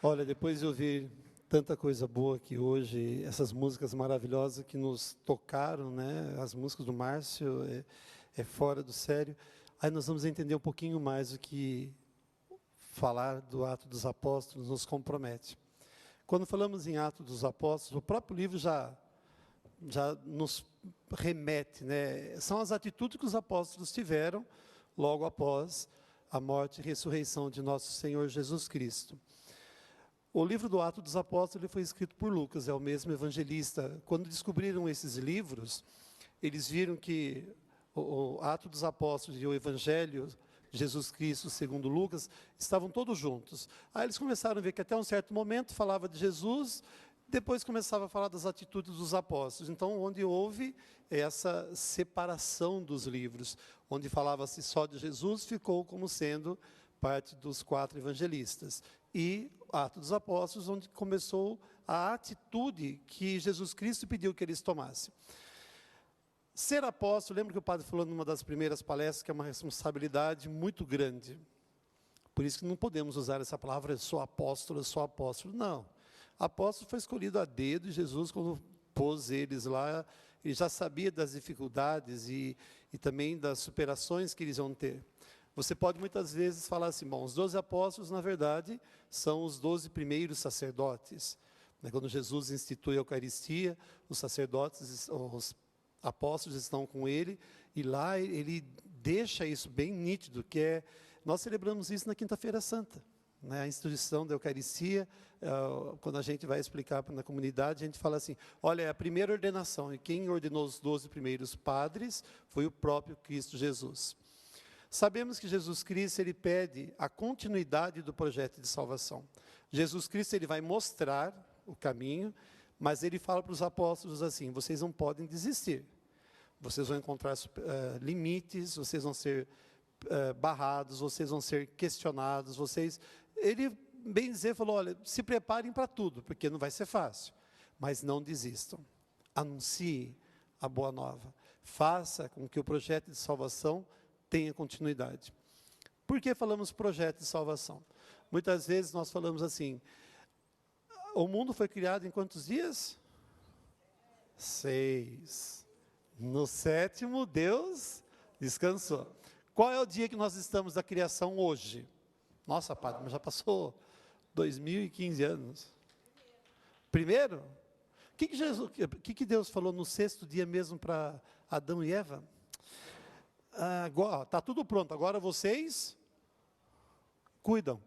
Olha, depois de ouvir tanta coisa boa aqui hoje, essas músicas maravilhosas que nos tocaram, né? As músicas do Márcio, é fora do sério. Aí nós vamos entender um pouquinho mais o que falar do Ato dos Apóstolos nos compromete. Quando falamos em Ato dos Apóstolos, o próprio livro já nos remete, né? São as atitudes que os apóstolos tiveram logo após a morte e ressurreição de nosso Senhor Jesus Cristo. O livro do Ato dos Apóstolos ele foi escrito por Lucas, é o mesmo evangelista. Quando descobriram esses livros, eles viram que o Ato dos Apóstolos e o Evangelho de Jesus Cristo, segundo Lucas, estavam todos juntos. Aí eles começaram a ver que até um certo momento falava de Jesus, depois começava a falar das atitudes dos apóstolos. Então, onde houve essa separação dos livros, onde falava-se só de Jesus, ficou como sendo parte dos 4 evangelistas. E Atos dos Apóstolos, onde começou a atitude que Jesus Cristo pediu que eles tomassem. Ser apóstolo, lembra que o padre falou numa das primeiras palestras, que é uma responsabilidade muito grande. Por isso que não podemos usar essa palavra, eu sou apóstolo, eu sou apóstolo. Não. Apóstolo foi escolhido a dedo, e Jesus, quando pôs eles lá, ele já sabia das dificuldades e também das superações que eles iam ter. Você pode muitas vezes falar assim, bom, os 12 apóstolos, na verdade, são os 12 primeiros sacerdotes. Quando Jesus institui a Eucaristia, os sacerdotes, os apóstolos estão com ele, e lá ele deixa isso bem nítido, que é, nós celebramos isso na Quinta-feira Santa. A instituição da Eucaristia, quando a gente vai explicar na comunidade, a gente fala assim, olha, é a primeira ordenação, e quem ordenou os 12 primeiros padres foi o próprio Cristo Jesus. Sabemos que Jesus Cristo, ele pede a continuidade do projeto de salvação. Jesus Cristo, ele vai mostrar o caminho, mas ele fala para os apóstolos assim, vocês não podem desistir. Vocês vão encontrar limites, vocês vão ser barrados, vocês vão ser questionados, Ele, bem dizer, falou, olha, se preparem para tudo, porque não vai ser fácil, mas não desistam. Anuncie a boa nova. Faça com que o projeto de salvação tenha continuidade. Por que falamos projeto de salvação? Muitas vezes nós falamos assim, o mundo foi criado em quantos dias? 6. No 7º, Deus descansou. Qual é o dia que nós estamos da criação hoje? Nossa, padre, mas já passou 2015 anos. Primeiro? O que Deus falou no 6º dia mesmo para Adão e Eva? Agora, está tudo pronto, agora vocês cuidam.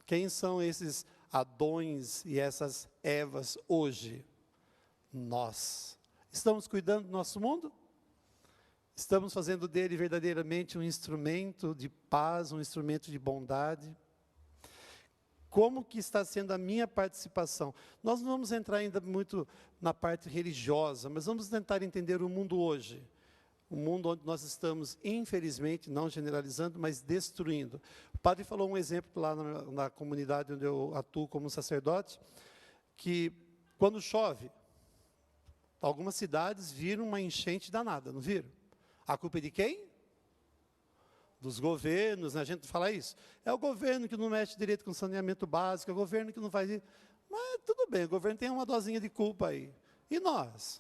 Quem são esses Adões e essas Evas hoje? Nós. Estamos cuidando do nosso mundo? Estamos fazendo dele verdadeiramente um instrumento de paz, um instrumento de bondade? Como que está sendo a minha participação? Nós não vamos entrar ainda muito na parte religiosa, mas vamos tentar entender o mundo hoje. O mundo onde nós estamos, infelizmente, não generalizando, mas destruindo. O padre falou um exemplo lá na comunidade onde eu atuo como sacerdote, que quando chove, algumas cidades viram uma enchente danada, não viram? A culpa é de quem? Dos governos, né? A gente fala isso. É o governo que não mexe direito com saneamento básico, é o governo que não faz isso. Mas tudo bem, o governo tem uma dosinha de culpa aí. E nós?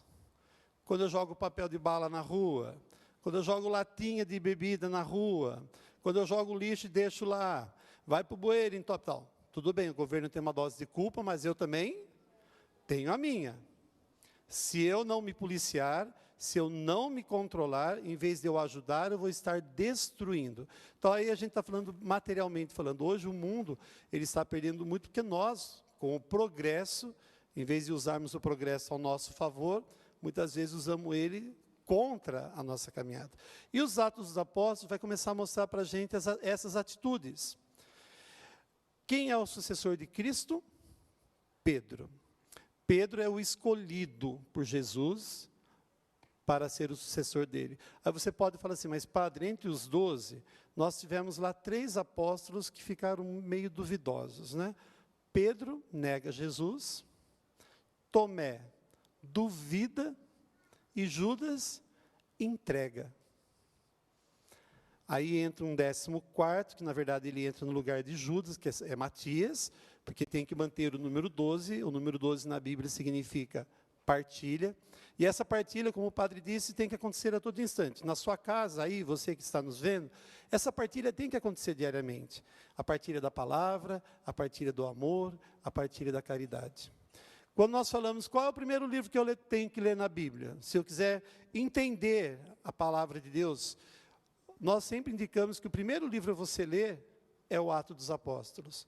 Quando eu jogo papel de bala na rua, quando eu jogo latinha de bebida na rua, quando eu jogo lixo e deixo lá, vai para o bueiro, então, tal. Tudo bem, o governo tem uma dose de culpa, mas eu também tenho a minha. Se eu não me policiar, se eu não me controlar, em vez de eu ajudar, eu vou estar destruindo. Então, aí a gente está falando materialmente falando. Hoje o mundo ele está perdendo muito, porque nós, com o progresso, em vez de usarmos o progresso ao nosso favor, muitas vezes usamos ele contra a nossa caminhada. E os Atos dos Apóstolos vai começar a mostrar para a gente essas atitudes. Quem é o sucessor de Cristo? Pedro. Pedro é o escolhido por Jesus para ser o sucessor dele. Aí você pode falar assim, mas padre, entre os 12, nós tivemos lá 3 apóstolos que ficaram meio duvidosos, né? Pedro nega Jesus, Tomé duvida e Judas entrega. Aí entra um 14º, que na verdade ele entra no lugar de Judas, que é Matias. porque tem que manter o número 12. O número 12 na Bíblia significa partilha. E essa partilha, como o padre disse, tem que acontecer a todo instante. Na sua casa, aí, você que está nos vendo, essa partilha tem que acontecer diariamente. A partilha da palavra, a partilha do amor, a partilha da caridade. Quando nós falamos, qual é o primeiro livro que eu tenho que ler na Bíblia? Se eu quiser entender a palavra de Deus, nós sempre indicamos que o primeiro livro a você ler é o Atos dos Apóstolos.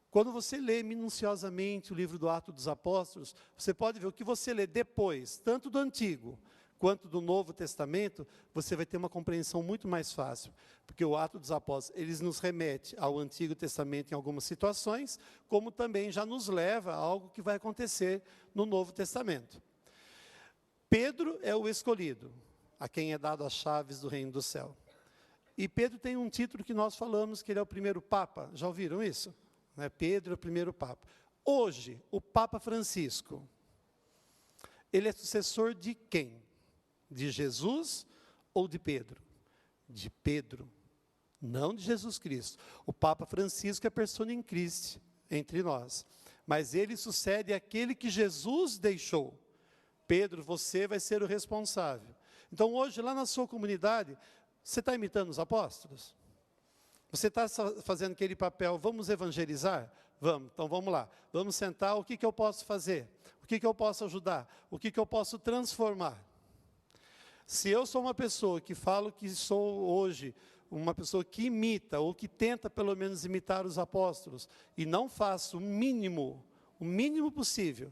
Quando você lê minuciosamente o livro do Atos dos Apóstolos, você pode ver o que você lê depois, tanto do Antigo quanto do Novo Testamento, você vai ter uma compreensão muito mais fácil. Porque o Atos dos Apóstolos, eles nos remete ao Antigo Testamento em algumas situações, como também já nos leva a algo que vai acontecer no Novo Testamento. Pedro é o escolhido, a quem é dado as chaves do reino do céu. E Pedro tem um título que nós falamos, que ele é o primeiro Papa. Já ouviram isso? Pedro é o primeiro Papa. Hoje, o Papa Francisco, ele é sucessor de quem? De Jesus ou de Pedro? De Pedro, não de Jesus Cristo. O Papa Francisco é persona in Christi entre nós, mas ele sucede aquele que Jesus deixou. Pedro, você vai ser o responsável. Então hoje, lá na sua comunidade, você está imitando os apóstolos? Você está fazendo aquele papel, vamos evangelizar? Vamos, então vamos lá. Vamos sentar, o que eu posso fazer? O que eu posso ajudar? O que eu posso transformar? Se eu sou uma pessoa que falo que sou hoje uma pessoa que imita, ou que tenta pelo menos imitar os apóstolos, e não faço o mínimo possível,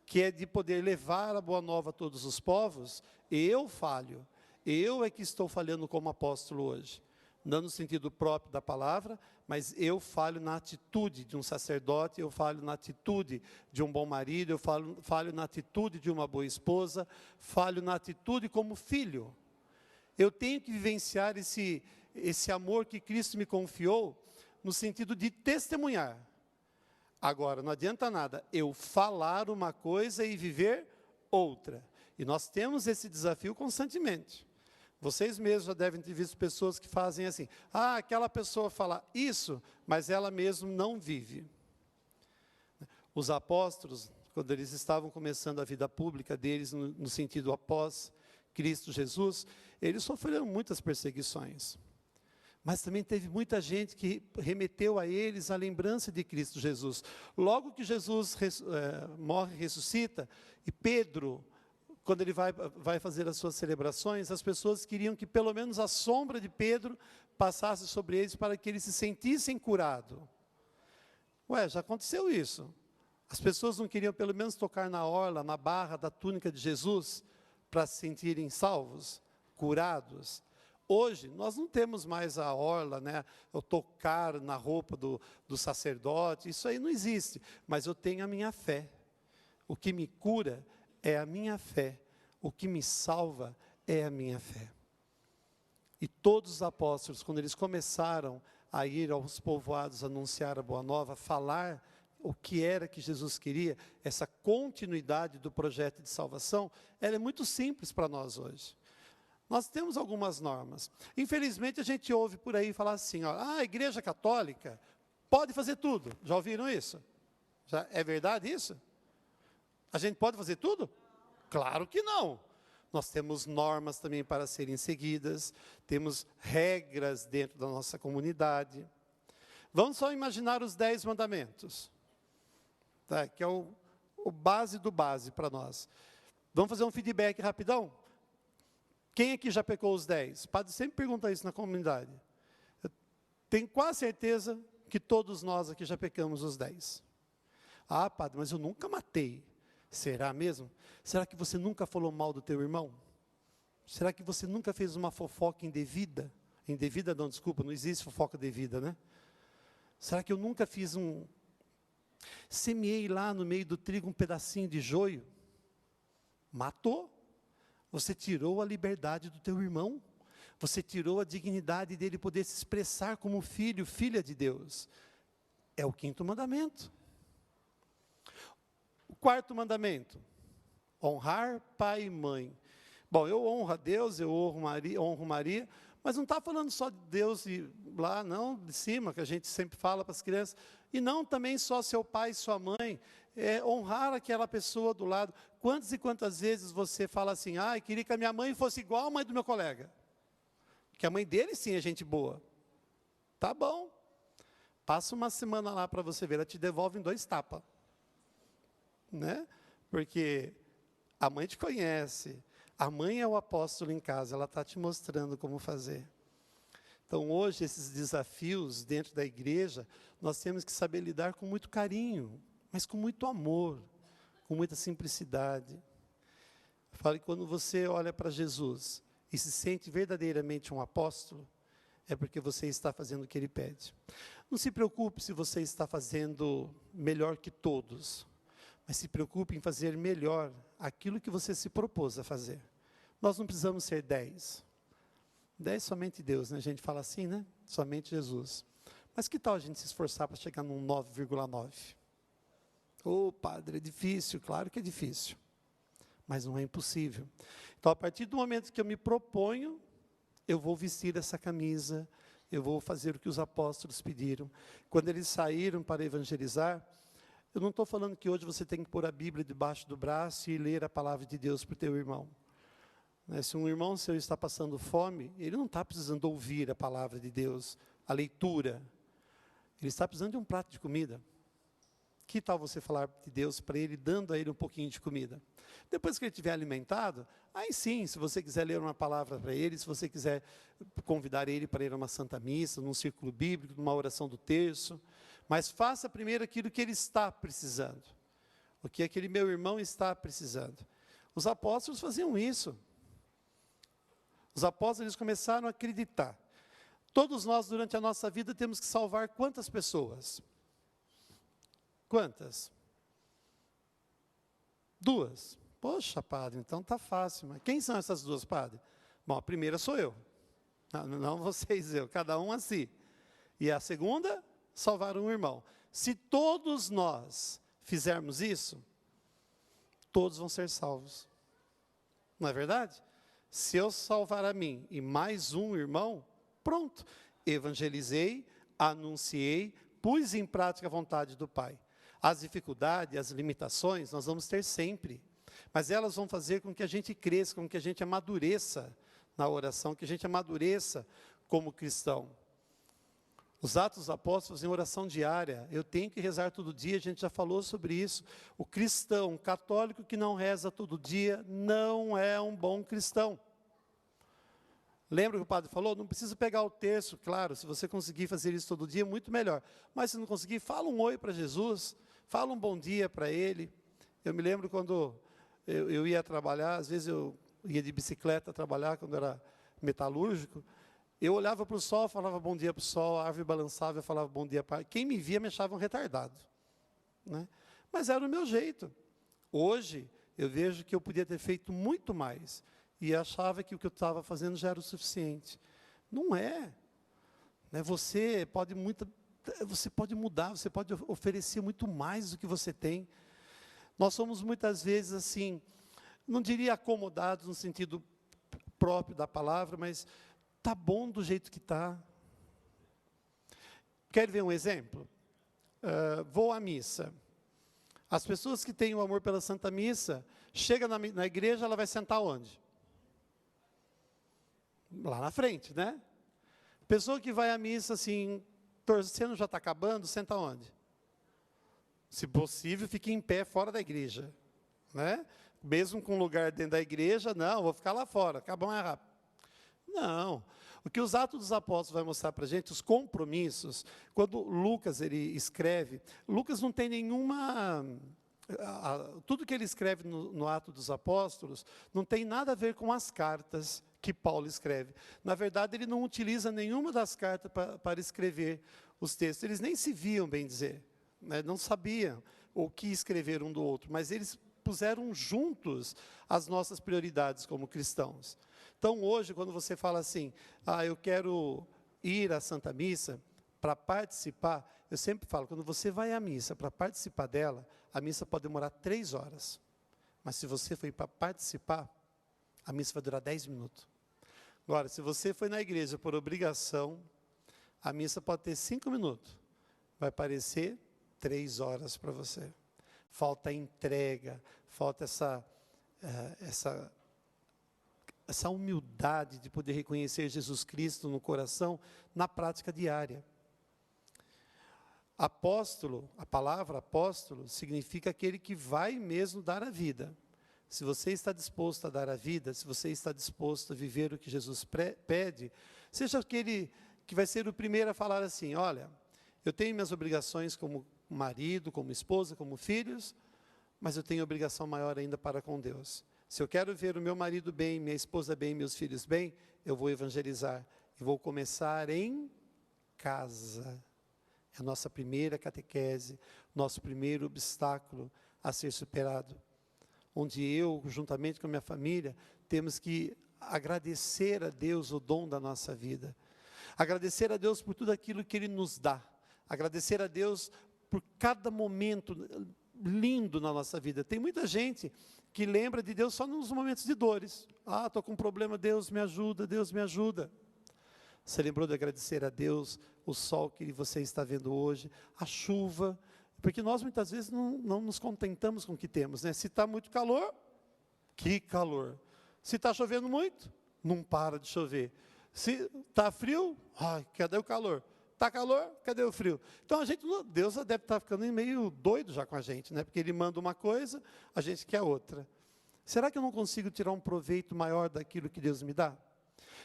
que é de poder levar a boa nova a todos os povos, eu falho. Eu é que estou falhando como apóstolo hoje. Não no sentido próprio da palavra, mas eu falho na atitude de um sacerdote, eu falho na atitude de um bom marido, eu falho na atitude de uma boa esposa, falho na atitude como filho. Eu tenho que vivenciar esse amor que Cristo me confiou, no sentido de testemunhar. Agora, não adianta nada eu falar uma coisa e viver outra. E nós temos esse desafio constantemente. Vocês mesmos já devem ter visto pessoas que fazem assim, aquela pessoa fala isso, mas ela mesma não vive. Os apóstolos, quando eles estavam começando a vida pública deles, no sentido após Cristo Jesus, eles sofreram muitas perseguições. Mas também teve muita gente que remeteu a eles a lembrança de Cristo Jesus. Logo que Jesus morre e ressuscita, e Pedro, quando ele vai fazer as suas celebrações, as pessoas queriam que pelo menos a sombra de Pedro passasse sobre eles para que eles se sentissem curados. Já aconteceu isso. As pessoas não queriam pelo menos tocar na orla, na barra da túnica de Jesus, para se sentirem salvos, curados. Hoje, nós não temos mais a orla, o tocar na roupa do sacerdote, isso aí não existe. Mas eu tenho a minha fé. O que me cura é a minha fé. O que me salva é a minha fé. E todos os apóstolos, quando eles começaram a ir aos povoados anunciar a boa nova, falar o que era que Jesus queria, essa continuidade do projeto de salvação, ela é muito simples para nós hoje. Nós temos algumas normas. Infelizmente, a gente ouve por aí falar assim, a Igreja Católica pode fazer tudo. Já ouviram isso? É verdade isso? A gente pode fazer tudo? Claro que não. Nós temos normas também para serem seguidas, temos regras dentro da nossa comunidade. Vamos só imaginar os 10 mandamentos, que é o base do base para nós. Vamos fazer um feedback rapidão? Quem aqui já pecou os 10? O padre sempre pergunta isso na comunidade. Eu tenho quase certeza que todos nós aqui já pecamos os 10. Padre, mas eu nunca matei. Será mesmo? Será que você nunca falou mal do teu irmão? Será que você nunca fez uma fofoca indevida? Indevida não, desculpa, não existe fofoca devida, né? Será que eu nunca fiz semeei lá no meio do trigo um pedacinho de joio? Matou. Você tirou a liberdade do teu irmão. Você tirou a dignidade dele poder se expressar como filho, filha de Deus. É o 5º mandamento. O 4º mandamento, honrar pai e mãe. Bom, eu honro a Deus, eu honro Maria, mas não está falando só de Deus lá, não, de cima, que a gente sempre fala para as crianças. E não também só seu pai e sua mãe, honrar aquela pessoa do lado. Quantas e quantas vezes você fala assim, queria que a minha mãe fosse igual a mãe do meu colega. Que a mãe dele sim é gente boa. Tá bom. Passa uma semana lá para você ver, ela te devolve em 2 tapas. Né? Porque a mãe te conhece, a mãe é o apóstolo em casa, ela está te mostrando como fazer. Então, hoje, esses desafios dentro da igreja, nós temos que saber lidar com muito carinho, mas com muito amor, com muita simplicidade. Eu falo que quando você olha para Jesus e se sente verdadeiramente um apóstolo, é porque você está fazendo o que Ele pede. Não se preocupe se você está fazendo melhor que todos, mas se preocupe em fazer melhor aquilo que você se propôs a fazer. Nós não precisamos ser 10. 10 somente Deus, né? A gente fala assim, né? Somente Jesus. Mas que tal a gente se esforçar para chegar num 9,9? Ô, padre, é difícil, claro que é difícil. Mas não é impossível. Então, a partir do momento que eu me proponho, eu vou vestir essa camisa, eu vou fazer o que os apóstolos pediram. Quando eles saíram para evangelizar, eu não estou falando que hoje você tem que pôr a Bíblia debaixo do braço e ler a palavra de Deus para o teu irmão. Se um irmão seu está passando fome, ele não está precisando ouvir a palavra de Deus, a leitura. Ele está precisando de um prato de comida. Que tal você falar de Deus para ele, dando a ele um pouquinho de comida? Depois que ele estiver alimentado, aí sim, se você quiser ler uma palavra para ele, se você quiser convidar ele para ir a uma santa missa, num círculo bíblico, numa oração do terço, mas faça primeiro aquilo que ele está precisando, o que aquele meu irmão está precisando. Os apóstolos faziam isso. Os apóstolos eles começaram a acreditar. Todos nós, durante a nossa vida, temos que salvar quantas pessoas? Quantas? 2. Poxa, padre, então está fácil. Mas quem são essas 2, padre? Bom, a primeira sou eu. Não vocês, eu. Cada um a si. E a segunda, salvar um irmão. Se todos nós fizermos isso, todos vão ser salvos. Não é verdade? Se eu salvar a mim e mais um irmão, pronto. Evangelizei, anunciei, pus em prática a vontade do Pai. As dificuldades, as limitações, nós vamos ter sempre. Mas elas vão fazer com que a gente cresça, com que a gente amadureça na oração, que a gente amadureça como cristão. Os Atos dos Apóstolos em oração diária, eu tenho que rezar todo dia, a gente já falou sobre isso. O cristão, o católico que não reza todo dia, não é um bom cristão. Lembra que o padre falou? Não precisa pegar o terço, claro, se você conseguir fazer isso todo dia, muito melhor. Mas se não conseguir, fala um oi para Jesus, fala um bom dia para Ele. Eu me lembro quando eu ia trabalhar, às vezes eu ia de bicicleta trabalhar, quando era metalúrgico, eu olhava para o sol, falava bom dia para o sol, a árvore balançava, eu falava bom dia para... Quem me via me achava um retardado. Né? Mas era o meu jeito. Hoje, eu vejo que eu podia ter feito muito mais, e achava que o que eu estava fazendo já era o suficiente. Não é. Né? Você pode mudar, você pode oferecer muito mais do que você tem. Nós somos muitas vezes assim, não diria acomodados no sentido próprio da palavra, mas está bom do jeito que está. Quer ver um exemplo? Vou à missa. As pessoas que têm o amor pela Santa Missa, chega na igreja, ela vai sentar onde? Lá na frente, né? Pessoa que vai à missa assim, torcendo já está acabando, senta onde? Se possível, fique em pé fora da igreja. Né? Mesmo com lugar dentro da igreja, não, vou ficar lá fora, acaba mais rápido. Não. O que os Atos dos Apóstolos vai mostrar para a gente, os compromissos, quando Lucas ele escreve, Lucas não tem nenhuma... tudo que ele escreve no Ato dos Apóstolos não tem nada a ver com as cartas que Paulo escreve. Na verdade, ele não utiliza nenhuma das cartas para escrever os textos. Eles nem se viam, bem dizer. Né? Não sabiam o que escrever um do outro, mas eles puseram juntos as nossas prioridades como cristãos. Então, hoje, quando você fala assim, eu quero ir à Santa Missa para participar, eu sempre falo, quando você vai à missa para participar dela, a missa pode demorar 3 horas. Mas se você for para participar, a missa vai durar 10 minutos. Agora, se você foi na igreja por obrigação, a missa pode ter 5 minutos. vai parecer 3 horas para você. Falta entrega, falta essa humildade de poder reconhecer Jesus Cristo no coração, na prática diária. Apóstolo, a palavra apóstolo, significa aquele que vai mesmo dar a vida. Se você está disposto a dar a vida, se você está disposto a viver o que Jesus pede, seja aquele que vai ser o primeiro a falar assim: olha, eu tenho minhas obrigações como marido, como esposa, como filhos, mas eu tenho obrigação maior ainda para com Deus. Se eu quero ver o meu marido bem, minha esposa bem, meus filhos bem, eu vou evangelizar. E vou começar em casa. É a nossa primeira catequese, nosso primeiro obstáculo a ser superado. Onde eu, juntamente com a minha família, temos que agradecer a Deus o dom da nossa vida. Agradecer a Deus por tudo aquilo que Ele nos dá. Agradecer a Deus por cada momento lindo na nossa vida. Tem muita gente que lembra de Deus só nos momentos de dores. Ah, estou com um problema, Deus me ajuda, Deus me ajuda. Você lembrou de agradecer a Deus o sol que você está vendo hoje, a chuva, porque nós muitas vezes não nos contentamos com o que temos, né? Se está muito calor, que calor. Se está chovendo muito, não para de chover. Se está frio, ai, cadê o calor? Está calor, cadê o frio? Então Deus deve estar ficando meio doido já com a gente, né? Porque Ele manda uma coisa, a gente quer outra. Será que eu não consigo tirar um proveito maior daquilo que Deus me dá?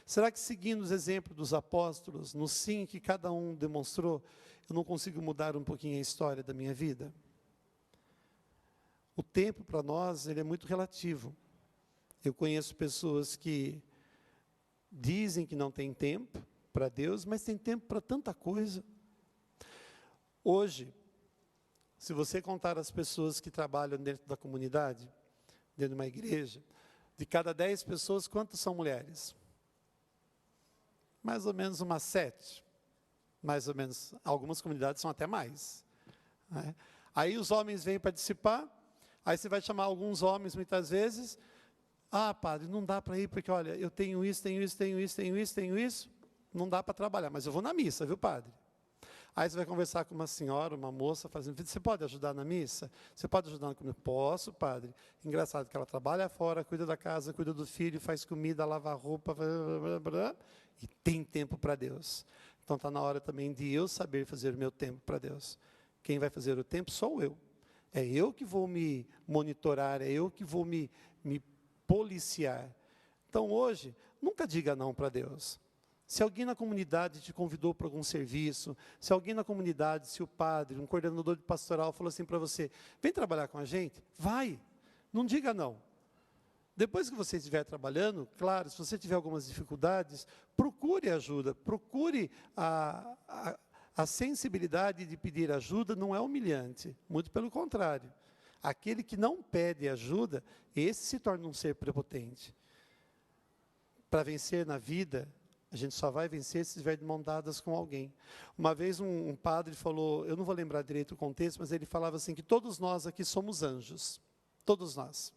Será que, seguindo os exemplos dos apóstolos, no sim que cada um demonstrou, eu não consigo mudar um pouquinho a história da minha vida? O tempo para nós, ele é muito relativo. Eu conheço pessoas que dizem que não tem tempo para Deus, mas tem tempo para tanta coisa. Hoje, se você contar as pessoas que trabalham dentro da comunidade, dentro de uma igreja, de cada 10 pessoas, quantas são mulheres? Mais ou menos umas 7. Mais ou menos. Algumas comunidades são até mais, né? Aí os homens vêm participar, aí você vai chamar alguns homens muitas vezes. Ah, padre, não dá para ir porque, olha, eu tenho isso, tenho isso, tenho isso, tenho isso, tenho isso. Não dá para trabalhar, mas eu vou na missa, viu, padre? Aí você vai conversar com uma senhora, uma moça, fazendo: você pode ajudar na missa? Você pode ajudar na comida? Posso, padre. Engraçado que ela trabalha fora, cuida da casa, cuida do filho, faz comida, lava roupa, e tem tempo para Deus. Então está na hora também de eu saber fazer o meu tempo para Deus. Quem vai fazer o tempo sou eu. É eu que vou me monitorar, é eu que vou me policiar. Então hoje, nunca diga não para Deus. Se alguém na comunidade te convidou para algum serviço, se alguém na comunidade, se o padre, um coordenador de pastoral falou assim para você: vem trabalhar com a gente, vai, não diga não. Depois que você estiver trabalhando, claro, se você tiver algumas dificuldades, procure ajuda, procure a sensibilidade de pedir ajuda. Não é humilhante, muito pelo contrário. Aquele que não pede ajuda, esse se torna um ser prepotente. Para vencer na vida, a gente só vai vencer se estiver de mãos dadas com alguém. Uma vez um padre falou, eu não vou lembrar direito o contexto, mas ele falava assim, que todos nós aqui somos anjos. Todos nós.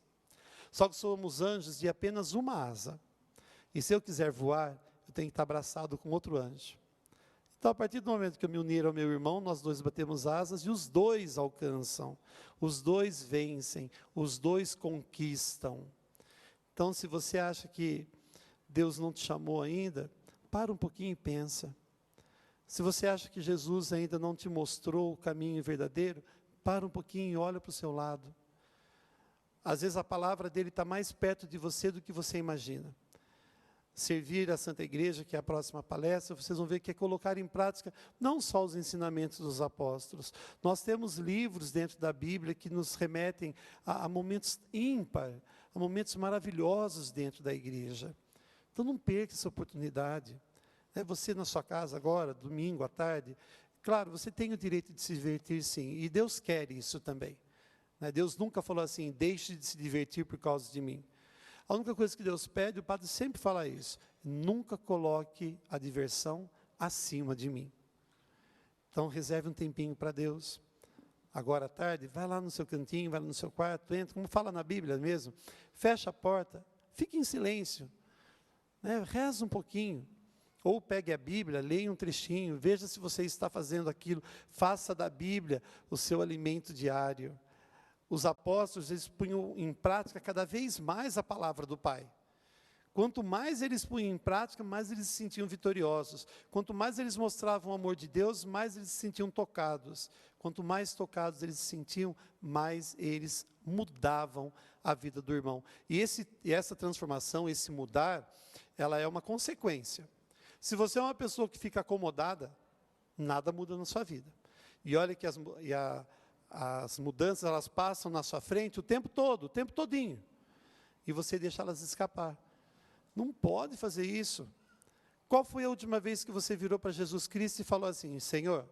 Só que somos anjos de apenas uma asa. E se eu quiser voar, eu tenho que estar abraçado com outro anjo. Então, a partir do momento que eu me unir ao meu irmão, nós dois batemos asas e os dois alcançam. Os dois vencem. Os dois conquistam. Então, se você acha que Deus não te chamou ainda, para um pouquinho e pensa. Se você acha que Jesus ainda não te mostrou o caminho verdadeiro, para um pouquinho e olha para o seu lado. Às vezes a palavra dele está mais perto de você do que você imagina. Servir a Santa Igreja, que é a próxima palestra, vocês vão ver que é colocar em prática não só os ensinamentos dos apóstolos. Nós temos livros dentro da Bíblia que nos remetem a momentos ímpar, a momentos maravilhosos dentro da igreja. Então não perca essa oportunidade. Você na sua casa agora, domingo à tarde, claro, você tem o direito de se divertir sim, e Deus quer isso também. Deus nunca falou assim, deixe de se divertir por causa de mim. A única coisa que Deus pede, o padre sempre fala isso, nunca coloque a diversão acima de mim. Então reserve um tempinho para Deus. Agora à tarde, vai lá no seu cantinho, vai lá no seu quarto, entra, como fala na Bíblia mesmo, fecha a porta, fique em silêncio. Reza um pouquinho, Ou pegue a Bíblia, leia um trechinho, veja se você está fazendo aquilo, faça da Bíblia o seu alimento diário. Os apóstolos, eles punham em prática cada vez mais a palavra do Pai. Quanto mais eles punham em prática, mais eles se sentiam vitoriosos. Quanto mais eles mostravam o amor de Deus, mais eles se sentiam tocados. Quanto mais tocados eles se sentiam, mais eles mudavam a vida do irmão. E essa transformação, esse mudar, ela é uma consequência. Se você é uma pessoa que fica acomodada, nada muda na sua vida. E olha que as mudanças, elas passam na sua frente o tempo todo, o tempo todinho. E você deixa elas escapar. Não pode fazer isso. Qual foi a última vez que você virou para Jesus Cristo e falou assim: Senhor,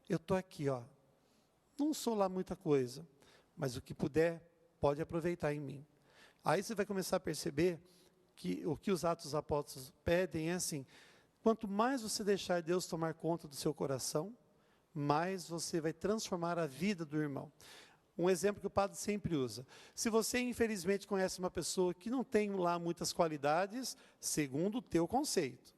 eu estou aqui, ó. Não sou lá muita coisa, mas o que puder, pode aproveitar em mim. Aí você vai começar a perceber que o que os Atos dos Apóstolos pedem é assim: quanto mais você deixar Deus tomar conta do seu coração, mais você vai transformar a vida do irmão. Um exemplo que o padre sempre usa: se você infelizmente conhece uma pessoa que não tem lá muitas qualidades, segundo o teu conceito,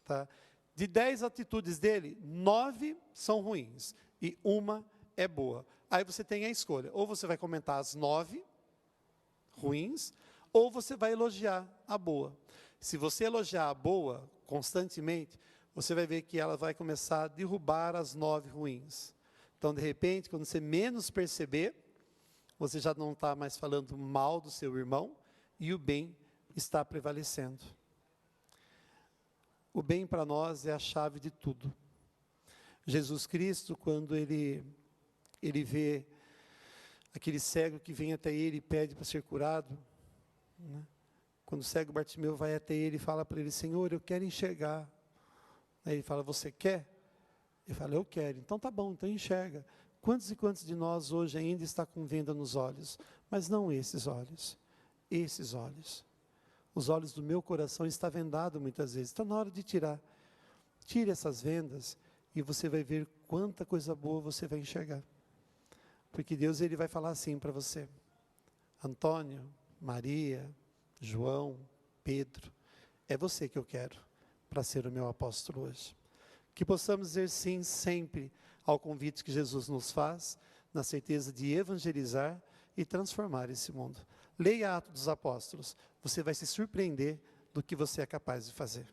tá? De 10 atitudes dele, 9 são ruins e uma é boa. Aí você tem a escolha: ou você vai comentar as 9 ruins, ou você vai elogiar a boa. Se você elogiar a boa constantemente, você vai ver que ela vai começar a derrubar as 9 ruins. Então, de repente, quando você menos perceber, você já não está mais falando mal do seu irmão e o bem está prevalecendo. O bem para nós é a chave de tudo. Jesus Cristo, quando ele vê aquele cego que vem até ele e pede para ser curado, né? Quando o cego Bartimeu vai até ele e fala para ele: Senhor, eu quero enxergar. Aí ele fala: você quer? Ele fala: eu quero. Então tá bom, então enxerga. Quantos e quantos de nós hoje ainda está com venda nos olhos? Mas não esses olhos. Esses olhos. Os olhos do meu coração estão vendados muitas vezes. Está na hora de tirar. Tire essas vendas e você vai ver quanta coisa boa você vai enxergar. Porque Deus, ele vai falar assim para você: Antônio, Maria, João, Pedro, é você que eu quero para ser o meu apóstolo hoje. Que possamos dizer sim sempre ao convite que Jesus nos faz, na certeza de evangelizar e transformar esse mundo. Leia Atos dos Apóstolos, você vai se surpreender do que você é capaz de fazer.